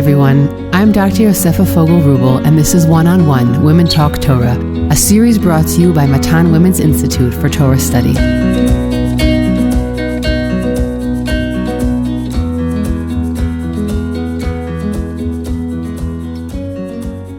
everyone. I'm Dr. Yosefa Fogel-Rubel, and this is One-on-One Women Talk Torah, a series brought to you by Matan Women's Institute for Torah Study.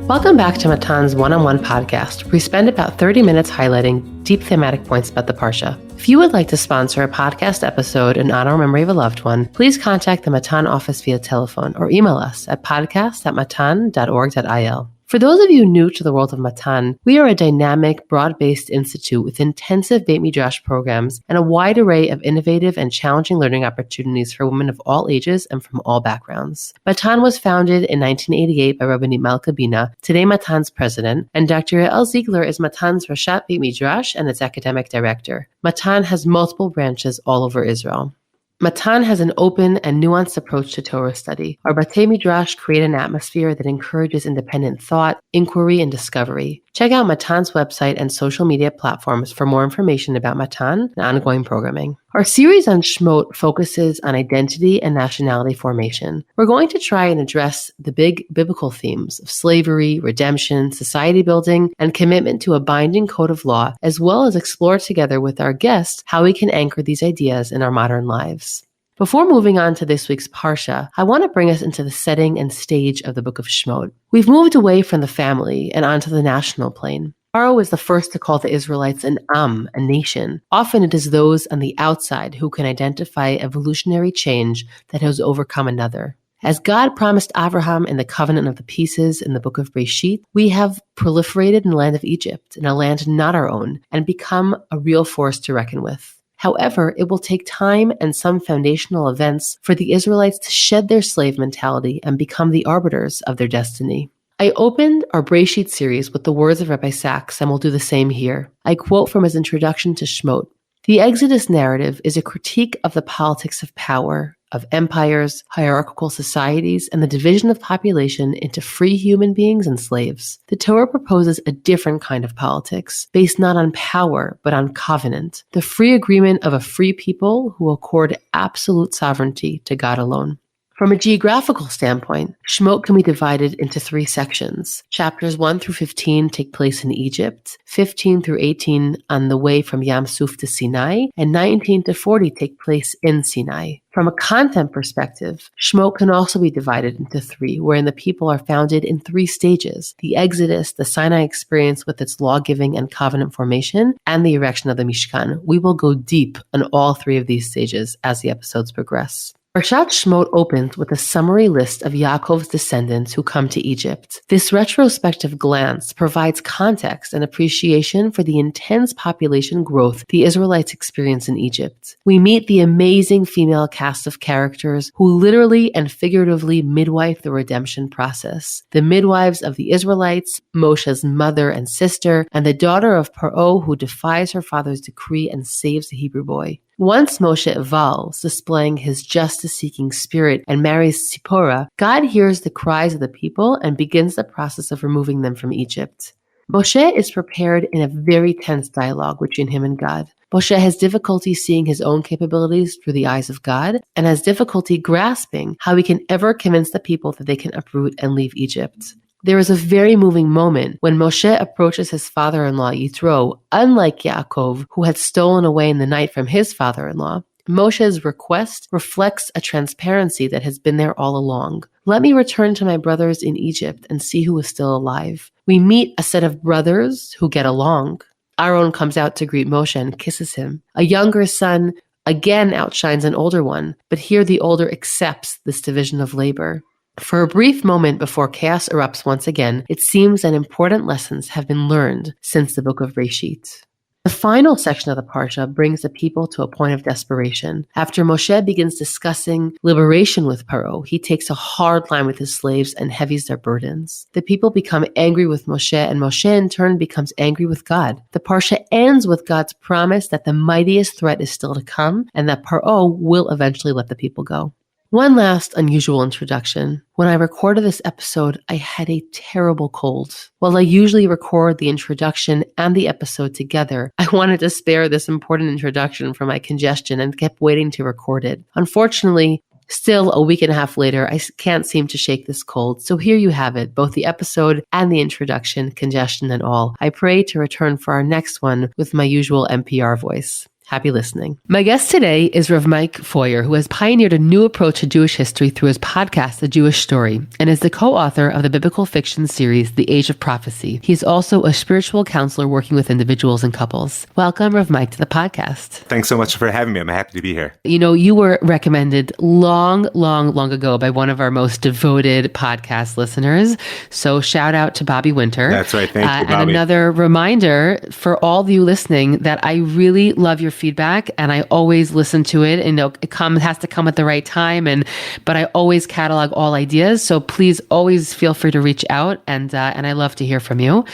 Welcome back to Matan's One-on-One podcast, where we spend about 30 minutes highlighting deep thematic points about the Parsha. If you would like to sponsor a podcast episode in honor or memory of a loved one, please contact the Matan office via telephone or email us at podcast@matan.org.il. For those of you new to the world of Matan, we are a dynamic, broad-based institute with intensive Beit Midrash programs and a wide array of innovative and challenging learning opportunities for women of all ages and from all backgrounds. Matan was founded in 1988 by Rabbanit Malka Bina, today Matan's president, and Dr. Yael Ziegler is Matan's Rashat Beit Midrash and its academic director. Matan has multiple branches all over Israel. Matan has an open and nuanced approach to Torah study. Our Batei Midrash create an atmosphere that encourages independent thought, inquiry, and discovery. Check out Matan's website and social media platforms for more information about Matan and ongoing programming. Our series on Shemot focuses on identity and nationality formation. We're going to try and address the big biblical themes of slavery, redemption, society building, and commitment to a binding code of law, as well as explore together with our guests how we can anchor these ideas in our modern lives. Before moving on to this week's Parsha, I want to bring us into the setting and stage of the book of Shemot. We've moved away from the family and onto the national plane. Paro is the first to call the Israelites an Am, a nation. Often it is those on the outside who can identify evolutionary change that has overcome another. As God promised Abraham in the covenant of the pieces in the book of Breshit, we have proliferated in the land of Egypt, in a land not our own, and become a real force to reckon with. However, it will take time and some foundational events for the Israelites to shed their slave mentality and become the arbiters of their destiny. I opened our Breshit series with the words of Rabbi Sachs, and will do the same here. I quote from his introduction to Shemot. The Exodus narrative is a critique of the politics of power, of empires, hierarchical societies, and the division of population into free human beings and slaves. The Torah proposes a different kind of politics, based not on power, but on covenant, the free agreement of a free people who accord absolute sovereignty to God alone. From a geographical standpoint, Shemot can be divided into three sections. Chapters 1 through 15 take place in Egypt, 15 through 18 on the way from Yam Suf to Sinai, and 19 to 40 take place in Sinai. From a content perspective, Shemot can also be divided into three, wherein the people are founded in three stages: the Exodus, the Sinai experience with its law-giving and covenant formation, and the erection of the Mishkan. We will go deep on all three of these stages as the episodes progress. Parshat Shemot opens with a summary list of Yaakov's descendants who come to Egypt. This retrospective glance provides context and appreciation for the intense population growth the Israelites experience in Egypt. We meet the amazing female cast of characters who literally and figuratively midwife the redemption process. The midwives of the Israelites, Moshe's mother and sister, and the daughter of Paro who defies her father's decree and saves the Hebrew boy. Once Moshe evolves, displaying his justice-seeking spirit, and marries Zipporah, God hears the cries of the people and begins the process of removing them from Egypt. Moshe is prepared in a very tense dialogue between him and God. Moshe has difficulty seeing his own capabilities through the eyes of God, and has difficulty grasping how he can ever convince the people that they can uproot and leave Egypt. There is a very moving moment when Moshe approaches his father-in-law Yitro, unlike Yaakov, who had stolen away in the night from his father-in-law. Moshe's request reflects a transparency that has been there all along. Let me return to my brothers in Egypt and see who is still alive. We meet a set of brothers who get along. Aaron comes out to greet Moshe and kisses him. A younger son again outshines an older one, but here the older accepts this division of labor. For a brief moment before chaos erupts once again, it seems that important lessons have been learned since the book of Breshit. The final section of the Parsha brings the people to a point of desperation. After Moshe begins discussing liberation with Paro, he takes a hard line with his slaves and heavies their burdens. The people become angry with Moshe, and Moshe in turn becomes angry with God. The Parsha ends with God's promise that the mightiest threat is still to come, and that Paro will eventually let the people go. One last unusual introduction. When I recorded this episode, I had a terrible cold. While I usually record the introduction and the episode together, I wanted to spare this important introduction for my congestion and kept waiting to record it. Unfortunately, Still, a week and a half later, I can't seem to shake this cold. So here you have it, both the episode and the introduction, congestion and all. I pray to return for our next one with my usual NPR voice. Happy listening. My guest today is Rav Mike Feuer, who has pioneered a new approach to Jewish history through his podcast, The Jewish Story, and is the co-author of the biblical fiction series, The Age of Prophecy. He's also a spiritual counselor working with individuals and couples. Welcome, Rav Mike, to the podcast. Thanks so much for having me. I'm happy to be here. You know, you were recommended long ago by one of our most devoted podcast listeners. So shout out to Bobby Winter. That's right. Thank you, Bobby. And another reminder for all of you listening that I really love your feedback, and I always listen to it. And it has to come at the right time, but I always catalog all ideas. So please always feel free to reach out, and I love to hear from you.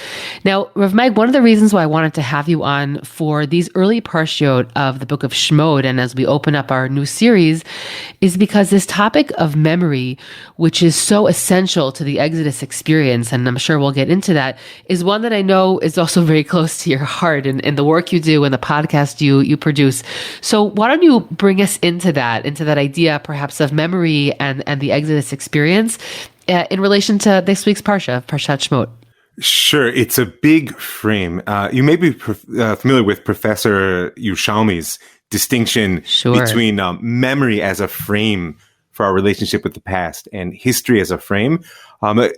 Now, Rav Mike, one of the reasons why I wanted to have you on for these early Parshat of the book of Shemot, and as we open up our new series, is because this topic of memory, which is so essential to the Exodus experience, and I'm sure we'll get into that, is one that I know is also very close to your heart and the work you do and the podcast you produce. So why don't you bring us into that idea perhaps of memory and the Exodus experience in relation to this week's Parshat Shemot? Sure. It's a big frame. You may be familiar with Professor Yerushalmi's distinction between memory as a frame for our relationship with the past and history as a frame.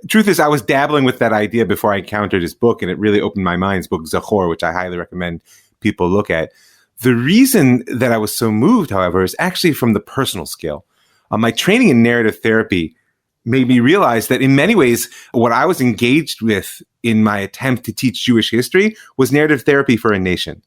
Truth is, I was dabbling with that idea before I encountered his book, and it really opened my mind, his book Zachor, which I highly recommend people look at. The reason that I was so moved, however, is actually from the personal scale. My training in narrative therapy made me realize that in many ways, what I was engaged with in my attempt to teach Jewish history was narrative therapy for a nation.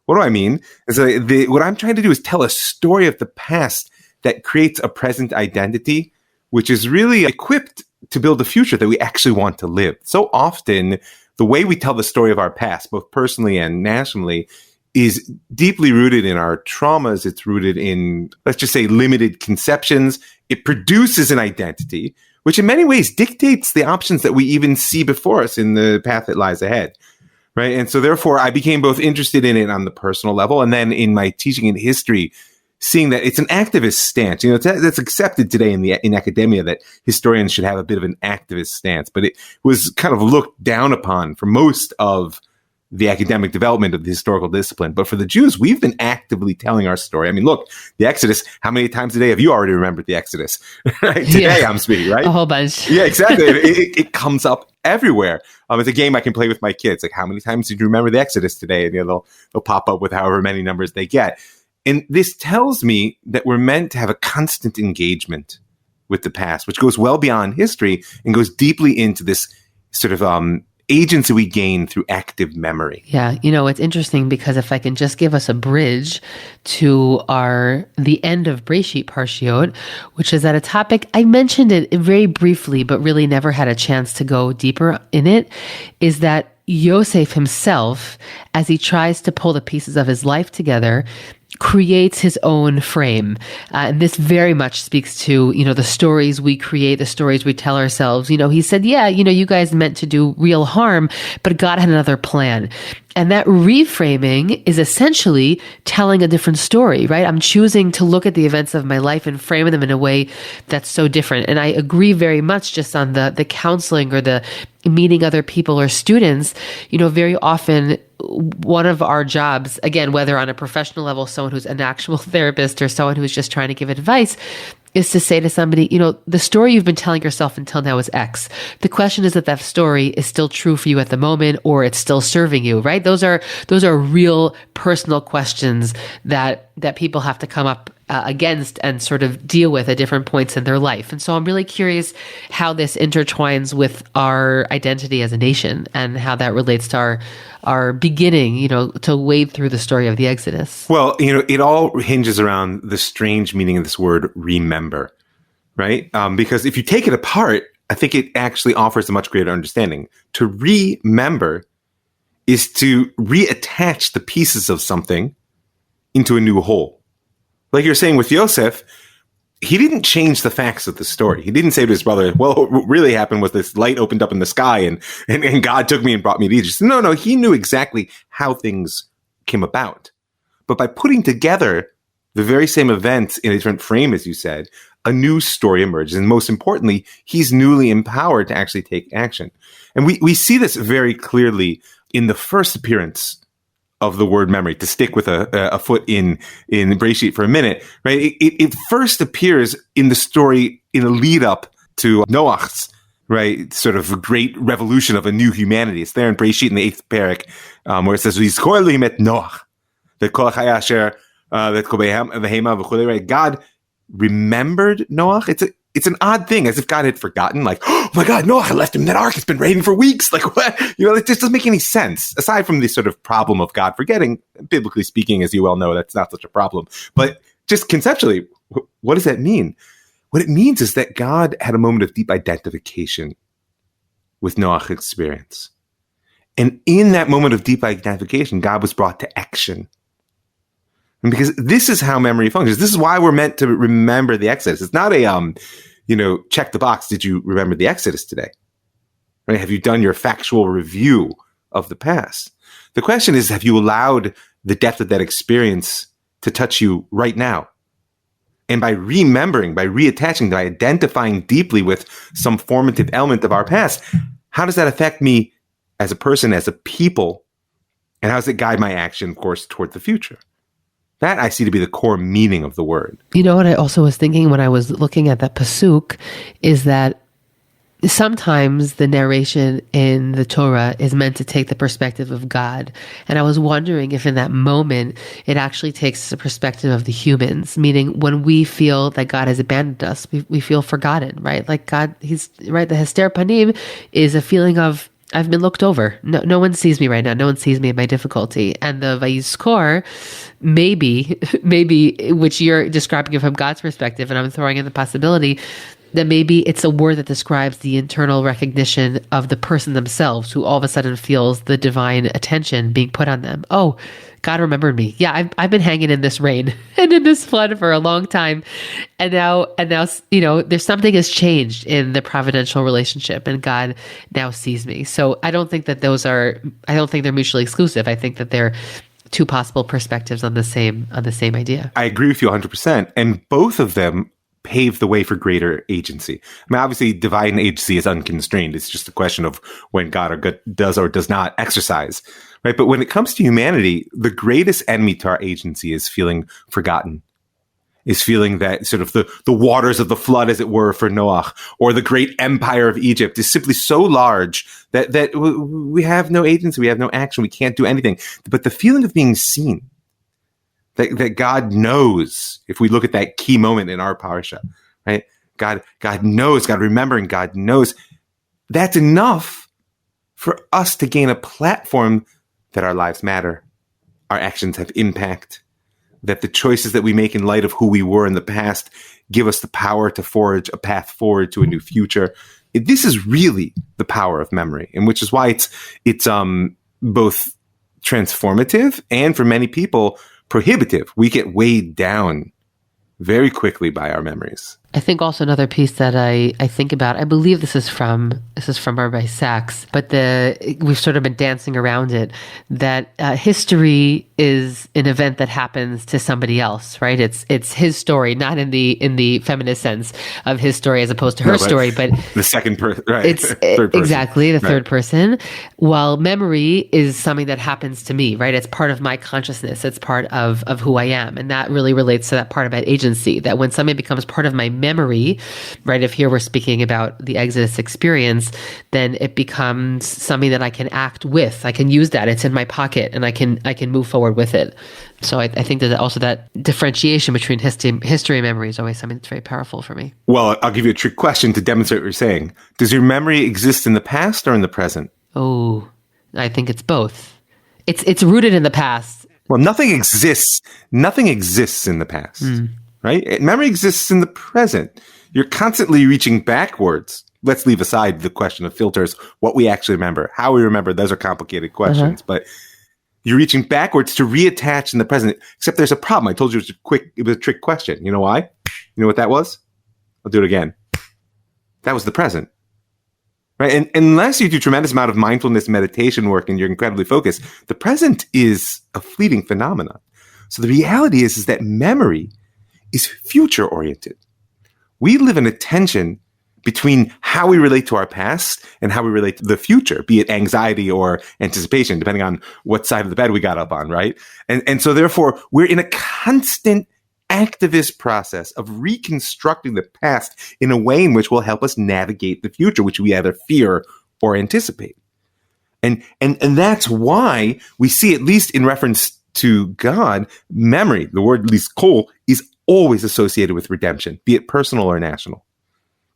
What do I mean? What I'm trying to do is tell a story of the past that creates a present identity, which is really equipped to build a future that we actually want to live. So often, the way we tell the story of our past, both personally and nationally, is deeply rooted in our traumas. It's rooted in, let's just say, limited conceptions. It produces an identity, which in many ways dictates the options that we even see before us in the path that lies ahead, right? And so therefore, I became both interested in it on the personal level, and then in my teaching in history, seeing that it's an activist stance. You know, that's accepted today in academia, that historians should have a bit of an activist stance, but it was kind of looked down upon for most of the academic development of the historical discipline. But for the Jews, we've been actively telling our story. I mean, look, the Exodus, how many times a day have you already remembered the Exodus? Right? Today I'm speaking, right? A whole bunch. Yeah, exactly. It comes up everywhere. It's a game I can play with my kids. Like, how many times did you remember the Exodus today? And they'll pop up with however many numbers they get. And this tells me that we're meant to have a constant engagement with the past, which goes well beyond history and goes deeply into this sort of agency we gain through active memory. Yeah, it's interesting because if I can just give us a bridge to the end of Breshit Parshiot, which is at a topic, I mentioned it very briefly, but really never had a chance to go deeper in it, is that Yosef himself, as he tries to pull the pieces of his life together, creates his own frame. And this very much speaks to, the stories we create, the stories we tell ourselves. He said, you guys meant to do real harm, but God had another plan. And that reframing is essentially telling a different story, right? I'm choosing to look at the events of my life and frame them in a way that's so different. And I agree very much just on the counseling or the meeting other people or students. Very often one of our jobs, again, whether on a professional level, someone who's an actual therapist or someone who's just trying to give advice, is to say to somebody, the story you've been telling yourself until now is X. The question is that story is still true for you at the moment, or it's still serving you, right? Those are real personal questions that people have to come up against and sort of deal with at different points in their life. And so I'm really curious how this intertwines with our identity as a nation and how that relates to our beginning, to wade through the story of the Exodus. Well, it all hinges around the strange meaning of this word remember, right? Because if you take it apart, I think it actually offers a much greater understanding. To remember is to reattach the pieces of something into a new whole. Like you're saying with Yosef, he didn't change the facts of the story. He didn't say to his brother, well, what really happened was this light opened up in the sky and God took me and brought me to Egypt. No, he knew exactly how things came about. But by putting together the very same event in a different frame, as you said, a new story emerges. And most importantly, he's newly empowered to actually take action. And we see this very clearly in the first appearance of the word memory, to stick with a foot in Breshit for a minute, right? It first appears in the story in a lead up to Noach's, right, sort of a great revolution of a new humanity. It's there in Breshit in the 8th parak, where it says, "V'yizkor Elohim et Noach, v'kol chai asher v'kol behema v'chulei." Right? God remembered Noach. It's an odd thing, as if God had forgotten. Like, oh my God, Noach, I left him in that ark. It's been raining for weeks. Like, what? It just doesn't make any sense. Aside from the sort of problem of God forgetting, biblically speaking, as you well know, that's not such a problem. But just conceptually, what does that mean? What it means is that God had a moment of deep identification with Noach's experience. And in that moment of deep identification, God was brought to action. And because this is how memory functions. This is why we're meant to remember the Exodus. It's not a, check the box. Did you remember the Exodus today? Right? Have you done your factual review of the past? The question is, have you allowed the depth of that experience to touch you right now? And by remembering, by reattaching, by identifying deeply with some formative element of our past, how does that affect me as a person, as a people? And how does it guide my action, of course, toward the future? That I see to be the core meaning of the word. You know what I also was thinking when I was looking at that pasuk is that sometimes the narration in the Torah is meant to take the perspective of God. And I was wondering if in that moment it actually takes the perspective of the humans, meaning when we feel that God has abandoned us, we feel forgotten, right? Like God, he's right. The Hester Panim is a feeling of, I've been looked over. No one sees me right now. No one sees me in my difficulty. And the Vayizkor, maybe, which you're describing from God's perspective, and I'm throwing in the possibility that maybe it's a word that describes the internal recognition of the person themselves, who all of a sudden feels the divine attention being put on them. Oh, God remembered me. Yeah, I've been hanging in this rain and in this flood for a long time. And now, there's something has changed in the providential relationship, and God now sees me. So I don't think that I don't think they're mutually exclusive. I think that they're two possible perspectives on the same idea. I agree with you 100%. And both of them pave the way for greater agency. I mean, obviously, divine agency is unconstrained. It's just a question of when God does or does not exercise, right? But when it comes to humanity, the greatest enemy to our agency is feeling forgotten, is feeling that sort of the waters of the flood, as it were, for Noach, or the great empire of Egypt is simply so large that we have no agency, we have no action, we can't do anything. But the feeling of being seen, that God knows, if we look at that key moment in our Parshat, right? God knows, God remembering, God knows. That's enough for us to gain a platform that our lives matter, our actions have impact, that the choices that we make in light of who we were in the past give us the power to forge a path forward to a new future. This is really the power of memory, and which is why it's both transformative and, for many people, prohibitive. We get weighed down very quickly by our memories. I think also another piece that I think about, I believe this is from Rabbi Sachs, but we've sort of been dancing around it, that history is an event that happens to somebody else, right? It's his story, not in the feminist sense of his story as opposed to her story, but the second person, right? It's third person. Exactly, the third person. While memory is something that happens to me, right? It's part of my consciousness. It's part of who I am. And that really relates to that part about agency, that when something becomes part of my memory, right? If here we're speaking about the Exodus experience, then it becomes something that I can act with. I can use that. It's in my pocket, and I can move forward with it. So I think that also that differentiation between history and memory is always something that's very powerful for me. Well, I'll give you a trick question to demonstrate what you're saying. Does your memory exist in the past or in the present? Oh, I think it's both. It's rooted in the past. Well, nothing exists in the past. Right? Memory exists in the present. You're constantly reaching backwards. Let's leave aside the question of filters, what we actually remember, how we remember. Those are complicated questions, but you're reaching backwards to reattach in the present. Except there's a problem. I told you it was a trick question. You know why? You know what that was? I'll do it again. That was the present. Right? And unless you do tremendous amount of mindfulness meditation work and you're incredibly focused, the present is a fleeting phenomenon. So the reality is that memory is future oriented. We live in a tension between how we relate to our past and how we relate to the future, be it anxiety or anticipation, depending on what side of the bed we got up on, right? And so therefore, we're in a constant activist process of reconstructing the past in a way in which will help us navigate the future, which we either fear or anticipate. And that's why we see, at least in reference to God, memory, the word liskol, is always associated with redemption, be it personal or national.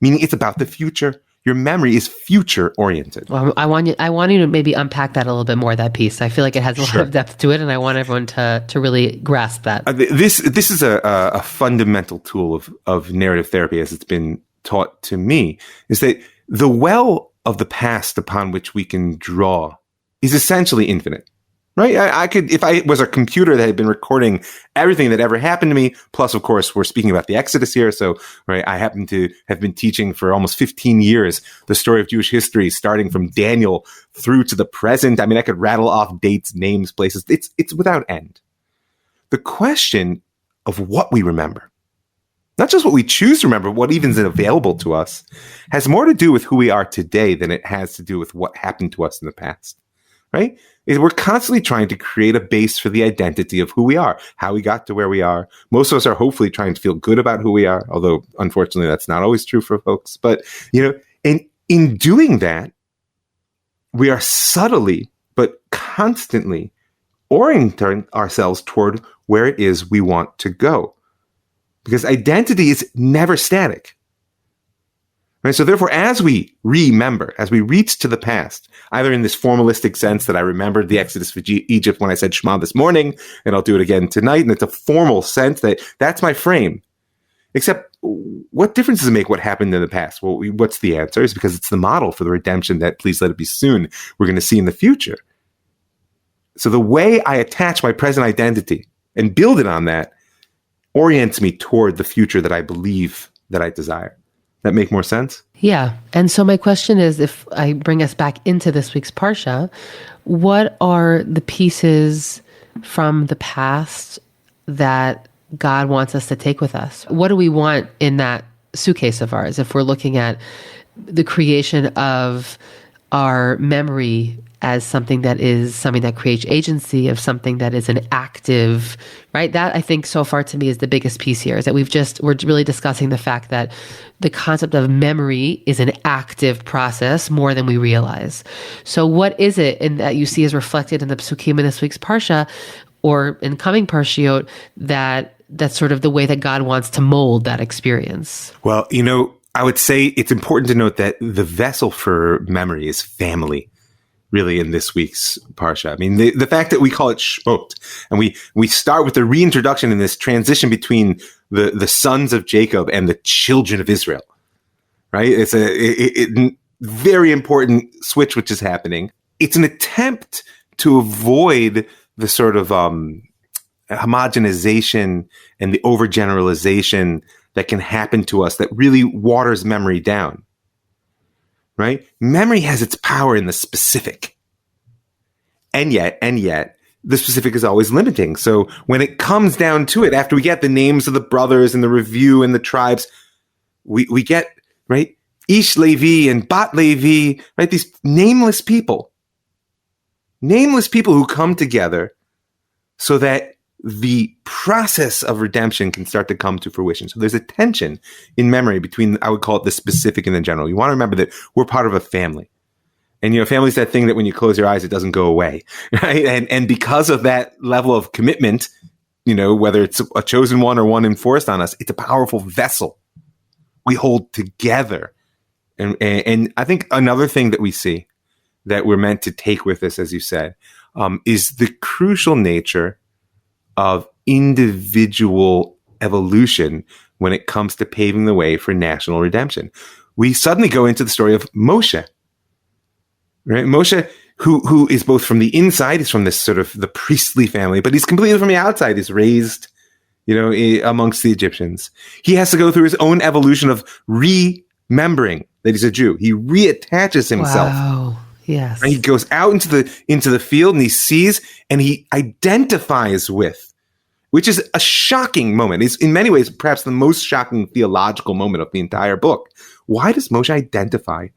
Meaning it's about the future. Your memory is future oriented. Well, I want you to maybe unpack that a little bit more, that piece. I feel like it has a lot of depth to it, and I want everyone to really grasp that. This is a fundamental tool of narrative therapy, as it's been taught to me, is that the well of the past upon which we can draw is essentially infinite. Right? I could, if I was a computer that had been recording everything that ever happened to me, plus, of course, we're speaking about the Exodus here. So, right, I happen to have been teaching for almost 15 years the story of Jewish history, starting from Daniel through to the present. I mean, I could rattle off dates, names, places. It's without end. The question of what we remember, not just what we choose to remember, what even is available to us, has more to do with who we are today than it has to do with what happened to us in the past. Right? We're constantly trying to create a base for the identity of who we are, how we got to where we are. Most of us are hopefully trying to feel good about who we are, although unfortunately that's not always true for folks. But, and in doing that, we are subtly but constantly orienting ourselves toward where it is we want to go. Because identity is never static. Right? So therefore, as we remember, as we reach to the past, either in this formalistic sense that I remembered the Exodus for Egypt when I said Shema this morning, and I'll do it again tonight, and it's a formal sense that that's my frame. Except, what difference does it make what happened in the past? Well, what's the answer? It's because it's the model for the redemption that, please let it be soon, we're going to see in the future. So the way I attach my present identity and build it on that orients me toward the future that I believe that I desire. That make more sense? Yeah. And so my question is, if I bring us back into this week's Parsha, what are the pieces from the past that God wants us to take with us? What do we want in that suitcase of ours if we're looking at the creation of our memory as something that creates agency, of something that is an active, right? That, I think, so far to me is the biggest piece here, is that we're really discussing the fact that the concept of memory is an active process more than we realize. So what is it that you see as reflected in the Psukim in this week's Parsha, or in coming Parshiot, that's sort of the way that God wants to mold that experience? Well, I would say it's important to note that the vessel for memory is family. Really, in this week's Parsha. I mean, the fact that we call it Shemot, and we start with the reintroduction in this transition between the sons of Jacob and the children of Israel, right? It's a very important switch which is happening. It's an attempt to avoid the sort of homogenization and the overgeneralization that can happen to us that really waters memory down. Right? Memory has its power in the specific. And yet, the specific is always limiting. So when it comes down to it, after we get the names of the brothers and the review and the tribes, we get, right, Ish Levi and Bat Levi, right? These nameless people who come together so that the process of redemption can start to come to fruition. So there's a tension in memory between, I would call it the specific and the general. You want to remember that we're part of a family. And, family's that thing that when you close your eyes, it doesn't go away, right? And because of that level of commitment, whether it's a chosen one or one enforced on us, it's a powerful vessel we hold together. And I think another thing that we see that we're meant to take with us, as you said, is the crucial nature of individual evolution when it comes to paving the way for national redemption. We suddenly go into the story of Moshe, right? Moshe, who is both from the inside, he's from this sort of the priestly family, but he's completely from the outside. He's raised, amongst the Egyptians. He has to go through his own evolution of remembering that he's a Jew. He reattaches himself. Wow. Yes. And he goes out into the field and he sees and he identifies with which is a shocking moment. It's in many ways perhaps the most shocking theological moment of the entire book. Why does Moshe identify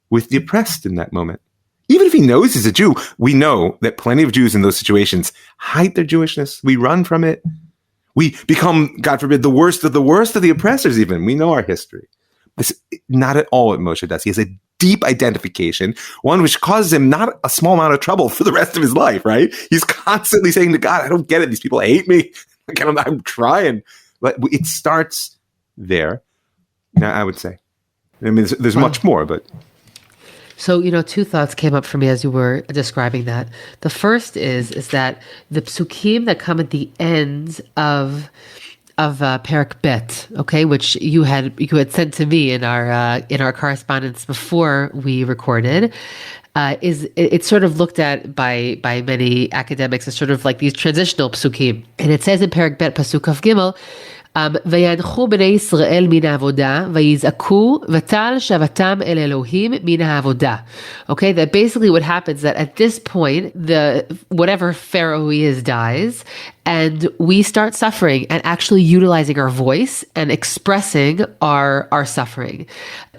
with the oppressed in that moment? Even if he knows he's a Jew, we know that plenty of Jews in those situations hide their Jewishness. We run from it. We become, God forbid, the worst of the oppressors even. We know our history. This not at all what Moshe does. He has a deep identification, one which causes him not a small amount of trouble for the rest of his life, right? He's constantly saying to God, I don't get it. These people hate me. I'm trying. But it starts there, I would say. I mean, there's much more, but... So, two thoughts came up for me as you were describing that. The first is that the psukim that come at the end of Perek Bet, okay, which you had sent to me in our correspondence before we recorded, it's sort of looked at by many academics as sort of like these transitional psukim, and it says in Perek Bet pasuk Kaf Gimel, וינחו בני ישראל מן העבודה ויזעקו ותעל שבתם אל אלוהים מן העבודה. Okay, that basically what happens that at this point, whatever Pharaoh he is dies, and we start suffering and actually utilizing our voice and expressing our suffering.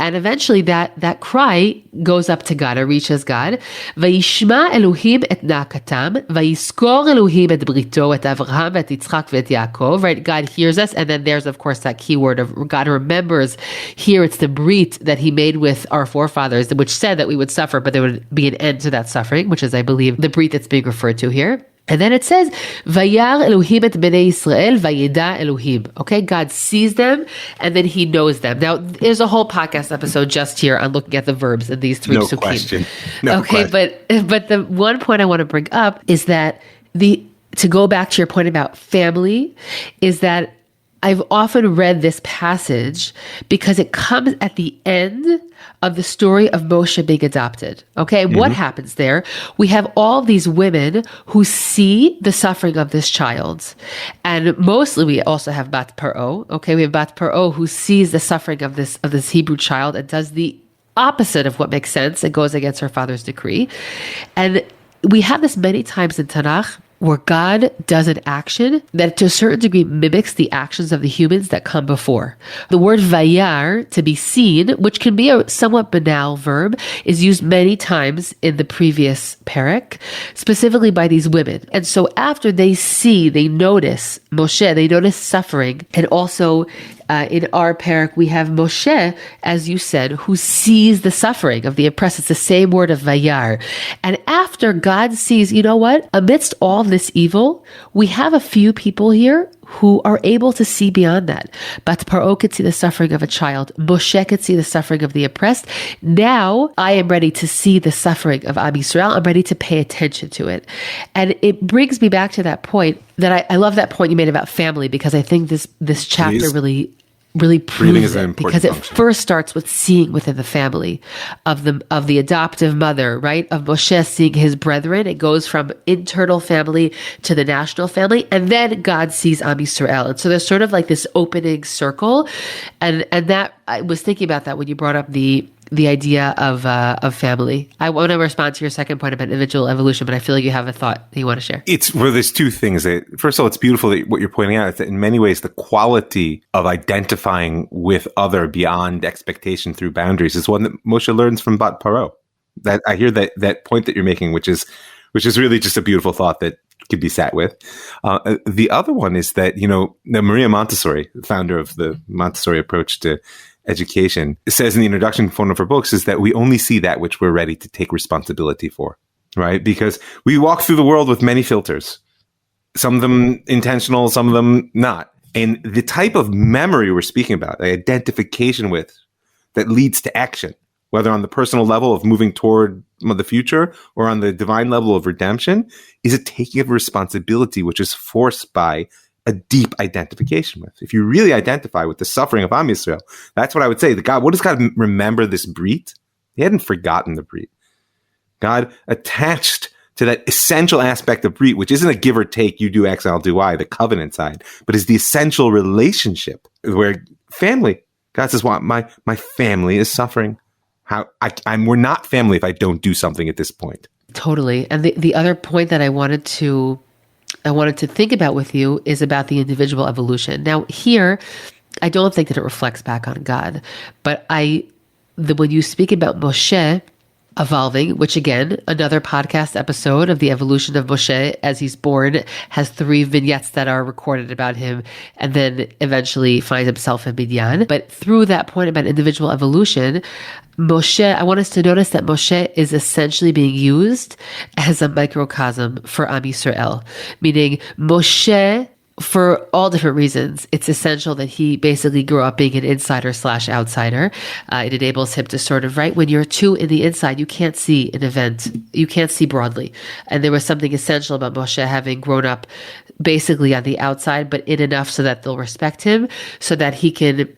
And eventually that cry goes up to God, it reaches God. וישמע אלוהים את נאקתם, ויזכור אלוהים את בריתו, את אברהם ואת יצחק ואת יעקב. Right, God hears us, and then there's of course that key word of God remembers. Here it's the brit that he made with our forefathers, which said that we would suffer, but there would be an end to that suffering, which is, I believe, the brit that's being referred to here. And then it says, Vayar Elohim et bnei Yisrael, vayeda Elohim. Okay, God sees them, and then he knows them. Now, there's a whole podcast episode just here on looking at the verbs in these three psukim. Question. Okay, but the one point I want to bring up is that to go back to your point about family, is that I've often read this passage because it comes at the end of the story of Moshe being adopted. Okay, what happens there? We have all these women who see the suffering of this child. And mostly we also have Bat Paro. Okay, we have Bat Paro who sees the suffering of this Hebrew child and does the opposite of what makes sense. It goes against her father's decree. And we have this many times in Tanakh, where God does an action that to a certain degree mimics the actions of the humans that come before. The word vayar, to be seen, which can be a somewhat banal verb, is used many times in the previous perek, specifically by these women. And so after they notice Moshe, they notice suffering, and also in our perek, we have Moshe, as you said, who sees the suffering of the oppressed. It's the same word of vayar. And after God sees, you know what? Amidst all this evil, we have a few people here who are able to see beyond that. Bat Paro could see the suffering of a child. Moshe could see the suffering of the oppressed. Now I am ready to see the suffering of Am Yisrael. I'm ready to pay attention to it. And it brings me back to that point that I love that point you made about family, because I think this chapter really proves it, because it first starts with seeing within the family of the adoptive mother, right? Of Moshe seeing his brethren. It goes from internal family to the national family, and then God sees Am Yisrael. And so there's sort of like this opening circle, and that I was thinking about that when you brought up the idea of family. I want to respond to your second point about individual evolution, but I feel like you have a thought that you want to share. There's two things. First of all, it's beautiful that what you're pointing out is that in many ways, the quality of identifying with other beyond expectation through boundaries is one that Moshe learns from Bat Paro. That I hear that point that you're making, which is really just a beautiful thought that could be sat with. The other one is that, Maria Montessori, the founder of the Montessori approach to education, says in the introduction to one of her books is that we only see that which we're ready to take responsibility for, right? Because we walk through the world with many filters, some of them intentional, some of them not. And the type of memory we're speaking about, the identification with, that leads to action, whether on the personal level of moving toward the future or on the divine level of redemption, is a taking of responsibility, which is forced by a deep identification with. If you really identify with the suffering of Am Yisrael, that's what I would say. What does God remember this brit? He hadn't forgotten the brit. God attached to that essential aspect of brit, which isn't a give or take, you do X, I'll do Y, the covenant side, but is the essential relationship where family. God says, "Well, my family is suffering. We're not family if I don't do something at this point." Totally. And the other point that I wanted to I wanted to think about with you is about the individual evolution. Now here, I don't think that it reflects back on God, but when you speak about Moshe evolving, which again, another podcast episode of the evolution of Moshe as he's born has 3 vignettes that are recorded about him and then eventually finds himself in Midian. But through that point about individual evolution, Moshe, I want us to notice that Moshe is essentially being used as a microcosm for Am Yisrael, meaning Moshe, for all different reasons, it's essential that he basically grew up being an insider/outsider. It enables him to sort of, right, when you're too in the inside, you can't see an event, you can't see broadly. And there was something essential about Moshe having grown up basically on the outside, but in enough so that they'll respect him, so that he can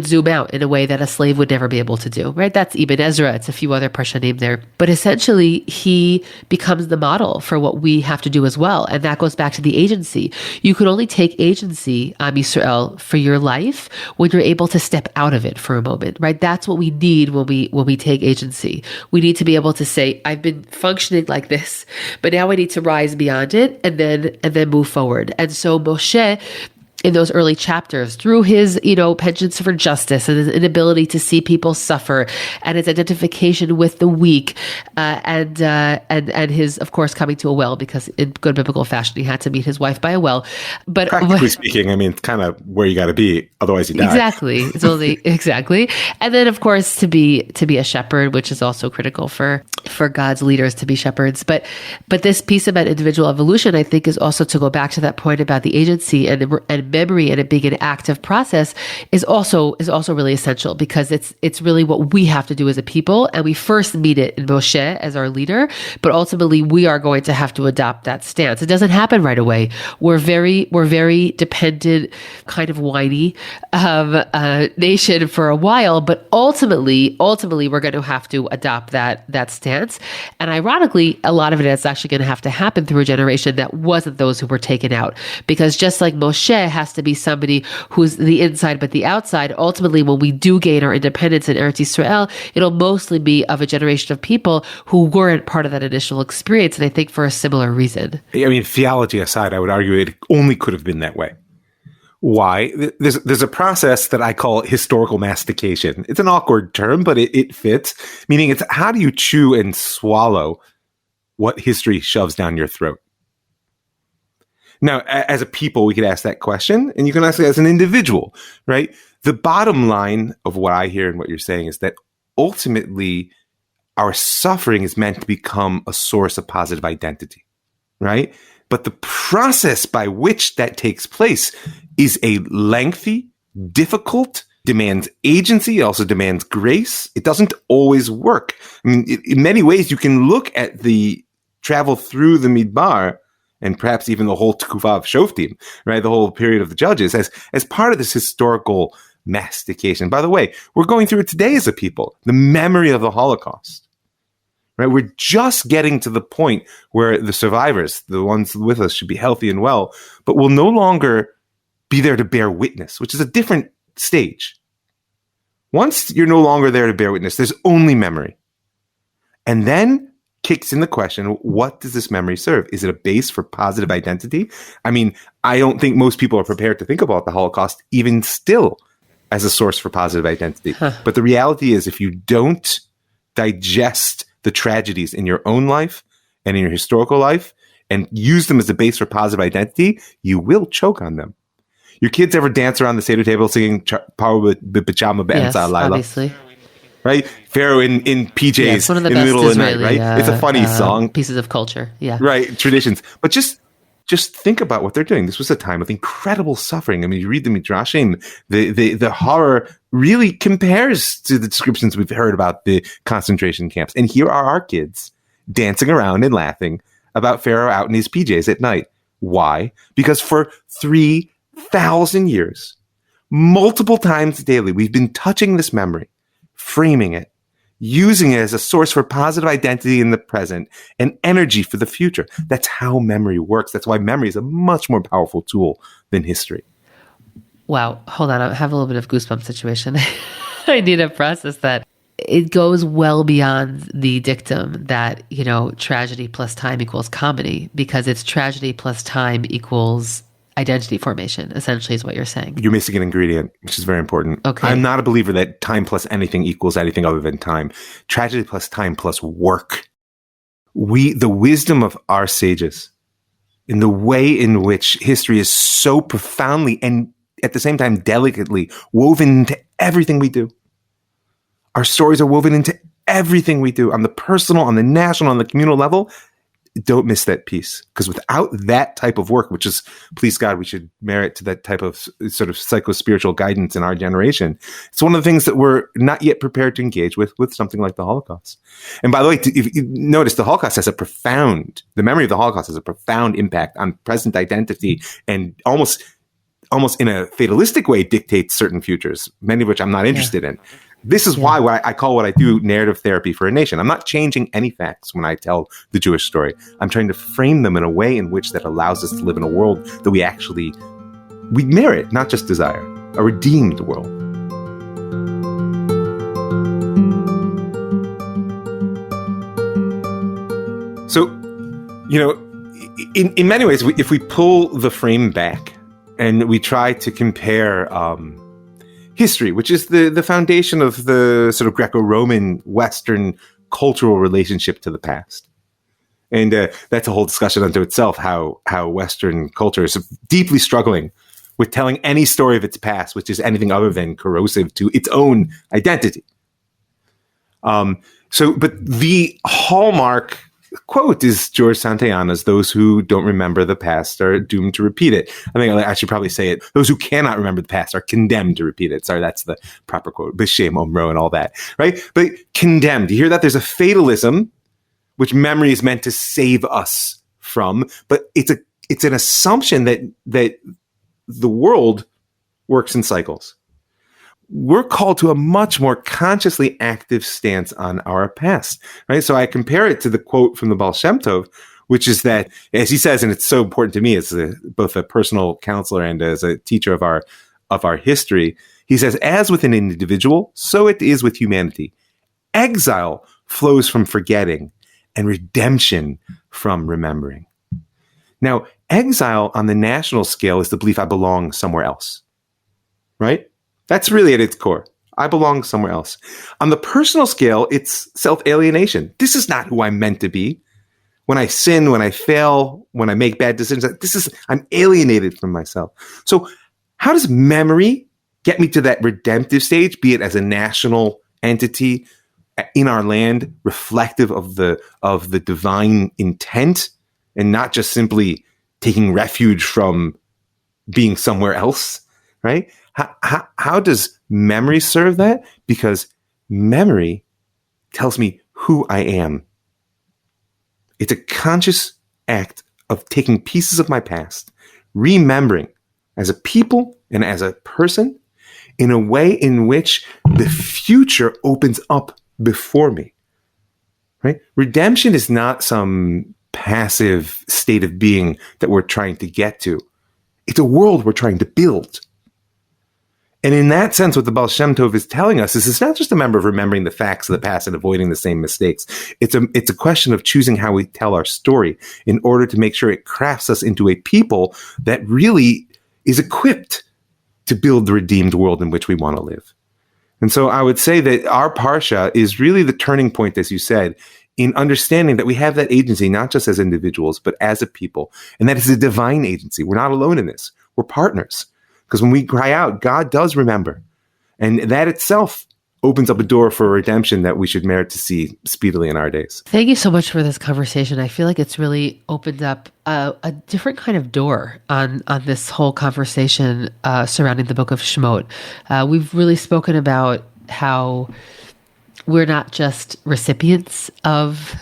zoom out in a way that a slave would never be able to do, right? That's Ibn Ezra. It's a few other Parshanim there. But essentially, he becomes the model for what we have to do as well. And that goes back to the agency. You can only take agency, Am Yisrael, for your life when you're able to step out of it for a moment, right? That's what we need when we take agency. We need to be able to say, I've been functioning like this, but now I need to rise beyond it and then move forward. And so Moshe, in those early chapters, through his, penchants for justice and his inability to see people suffer, and his identification with the weak, and his, of course, coming to a well, because in good biblical fashion, he had to meet his wife by a well. But practically speaking, I mean, it's kind of where you got to be, otherwise you die. Exactly. And then, of course, to be a shepherd, which is also critical for God's leaders to be shepherds. But this piece about individual evolution, I think, is also to go back to that point about the agency and memory and it being an active process is also really essential, because it's really what we have to do as a people, and we first meet it in Moshe as our leader, but ultimately we are going to have to adopt that stance. It doesn't happen right away. We're very dependent, kind of whiny nation for a while, but ultimately we're going to have to adopt that stance. And ironically, a lot of it is actually going to have to happen through a generation that wasn't those who were taken out, because just like Moshe has to be somebody who's the inside but the outside, ultimately when we do gain our independence in Eretz Yisrael, it'll mostly be of a generation of people who weren't part of that initial experience, and I think for a similar reason. I mean, theology aside, I would argue it only could have been that way. Why? There's a process that I call historical mastication. It's an awkward term, but it fits, meaning it's how do you chew and swallow what history shoves down your throat? Now, as a people, we could ask that question, and you can ask it as an individual, right? The bottom line of what I hear and what you're saying is that ultimately our suffering is meant to become a source of positive identity, right? But the process by which that takes place is a lengthy, difficult, demands agency, it also demands grace. It doesn't always work. I mean, in many ways, you can look at the travel through the Midbar and perhaps even the whole Tekufah of Shoftim, right? The whole period of the Judges as part of this historical mastication. By the way, we're going through it today as a people, the memory of the Holocaust, right? We're just getting to the point where the survivors, the ones with us, should be healthy and well, but will no longer be there to bear witness, which is a different stage. Once you're no longer there to bear witness, there's only memory. And then kicks in the question, what does this memory serve? Is it a base for positive identity? I mean, I don't think most people are prepared to think about the Holocaust even still as a source for positive identity. But the reality is, if you don't digest the tragedies in your own life and in your historical life and use them as a base for positive identity, you will choke on them. Your kids ever dance around the Seder table singing Power B'Pajama Be'enza Laila? Obviously. Right? Pharaoh in PJs in the middle of the night, right? It's a funny song. Pieces of culture, yeah. Right, traditions. But just think about what they're doing. This was a time of incredible suffering. I mean, you read the Midrashim, the horror really compares to the descriptions we've heard about the concentration camps. And here are our kids dancing around and laughing about Pharaoh out in his PJs at night. Why? Because for 3,000 years, multiple times daily, we've been touching this memory, framing it, using it as a source for positive identity in the present and energy for the future. That's how memory works. That's why memory is a much more powerful tool than history. Wow. Hold on. I have a little bit of goosebump situation. I need to process that. it goes well beyond the dictum that, tragedy plus time equals comedy, because it's tragedy plus time equals identity formation, essentially, is what you're saying. You're missing an ingredient, which is very important. Okay. I'm not a believer that time plus anything equals anything other than time. Tragedy plus time plus work. The wisdom of our sages, in the way in which history is so profoundly and at the same time delicately woven into everything we do. Our stories are woven into everything we do on the personal, on the national, on the communal level. Don't miss that piece, because without that type of work, which is, please God, we should merit to that type of sort of psycho-spiritual guidance in our generation. It's one of the things that we're not yet prepared to engage with something like the Holocaust. And by the way, if you notice, the memory of the Holocaust has a profound impact on present identity, and almost in a fatalistic way dictates certain futures, many of which I'm not interested in. This is why I call what I do narrative therapy for a nation. I'm not changing any facts when I tell the Jewish story. I'm trying to frame them in a way in which that allows us to live in a world that we merit, not just desire, a redeemed world. So, in many ways, if we pull the frame back and we try to compare history, which is the foundation of the sort of Greco-Roman Western cultural relationship to the past. And that's a whole discussion unto itself, how Western culture is deeply struggling with telling any story of its past, which is anything other than corrosive to its own identity. But the hallmark quote is George Santayana's, "Those who don't remember the past are doomed to repeat it." I think I should probably say it. "Those who cannot remember the past are condemned to repeat it." Sorry, that's the proper quote. B'Shem Omro and all that, right? But condemned. You hear that? There's a fatalism, which memory is meant to save us from, but it's an assumption that the world works in cycles. We're called to a much more consciously active stance on our past, right? So I compare it to the quote from the Baal Shem Tov, which is that, as he says, and it's so important to me as both a personal counselor and as a teacher of our history, he says, "As with an individual, so it is with humanity. Exile flows from forgetting, and redemption from remembering." Now, exile on the national scale is the belief I belong somewhere else, right? That's really at its core. I belong somewhere else. On the personal scale, it's self-alienation. This is not who I'm meant to be. When I sin, when I fail, when I make bad decisions, I'm alienated from myself. So how does memory get me to that redemptive stage, be it as a national entity in our land, reflective of the divine intent, and not just simply taking refuge from being somewhere else, right? How does memory serve that? Because memory tells me who I am. It's a conscious act of taking pieces of my past, remembering as a people and as a person in a way in which the future opens up before me, right? Redemption is not some passive state of being that we're trying to get to. It's a world we're trying to build. And in that sense, what the Baal Shem Tov is telling us is it's not just a matter of remembering the facts of the past and avoiding the same mistakes. It's a question of choosing how we tell our story in order to make sure it crafts us into a people that really is equipped to build the redeemed world in which we want to live. And so I would say that our Parsha is really the turning point, as you said, in understanding that we have that agency, not just as individuals, but as a people. And that is a divine agency. We're not alone in this. We're partners. Because when we cry out, God does remember. And that itself opens up a door for redemption that we should merit to see speedily in our days. Thank you so much for this conversation. I feel like it's really opened up a different kind of door on this whole conversation surrounding the book of Shemot. We've really spoken about how we're not just recipients of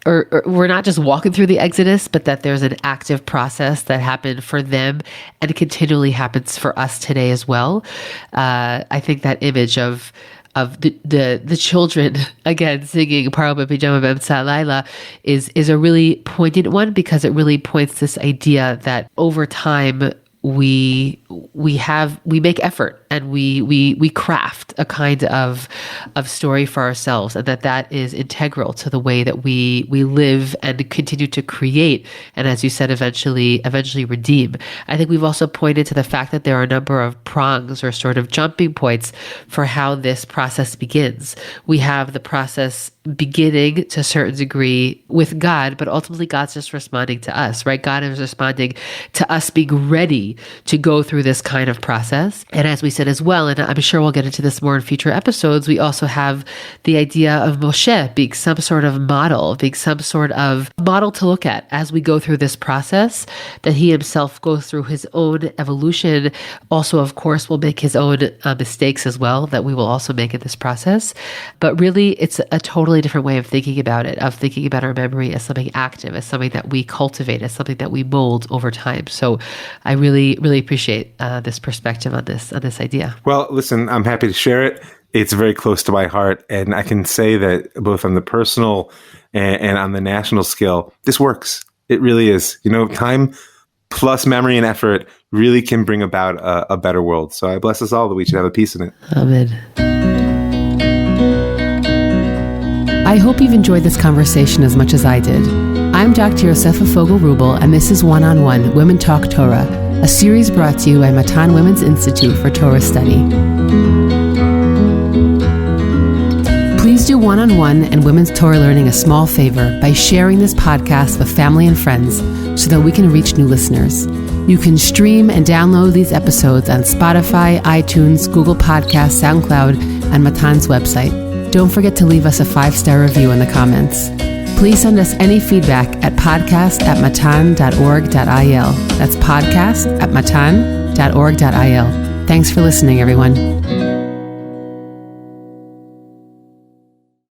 or we're not just walking through the Exodus, but that there's an active process that happened for them and continually happens for us today as well. I think that image of the children again singing Paro B'Pijama B'Emtza Laila is a really poignant one, because it really points this idea that over time we make effort and we craft a kind of story for ourselves, and that is integral to the way that we live and continue to create, and as you said, eventually redeem. I think we've also pointed to the fact that there are a number of prongs or sort of jumping points for how this process begins. We have the process beginning to a certain degree with God, but ultimately God's just responding to us, right? God is responding to us being ready to go through this kind of process. And as we said as well, and I'm sure we'll get into this more in future episodes, we also have the idea of Moshe being some sort of model, being some sort of model to look at as we go through this process, that he himself goes through his own evolution. Also, of course, will make his own mistakes as well that we will also make in this process. But really, it's a totally different way of thinking about it, of thinking about our memory as something active, as something that we cultivate, as something that we mold over time. So I really, really appreciate this perspective on this idea. Well, listen, I'm happy to share it. It's very close to my heart. And I can say that both on the personal and on the national scale, this works. It really is. Time plus memory and effort really can bring about a better world. So I bless us all that we should have a piece in it. Amen. I hope you've enjoyed this conversation as much as I did. I'm Dr. Yosefa Fogel-Rubel, and this is One-on-One Women Talk Torah, a series brought to you by Matan Women's Institute for Torah Study. Please do One-on-One and Women's Torah Learning a small favor by sharing this podcast with family and friends so that we can reach new listeners. You can stream and download these episodes on Spotify, iTunes, Google Podcasts, SoundCloud, and Matan's website. Don't forget to leave us a 5-star review in the comments. Please send us any feedback at podcast@matan.org.il. That's podcast@matan.org.il. Thanks for listening, everyone.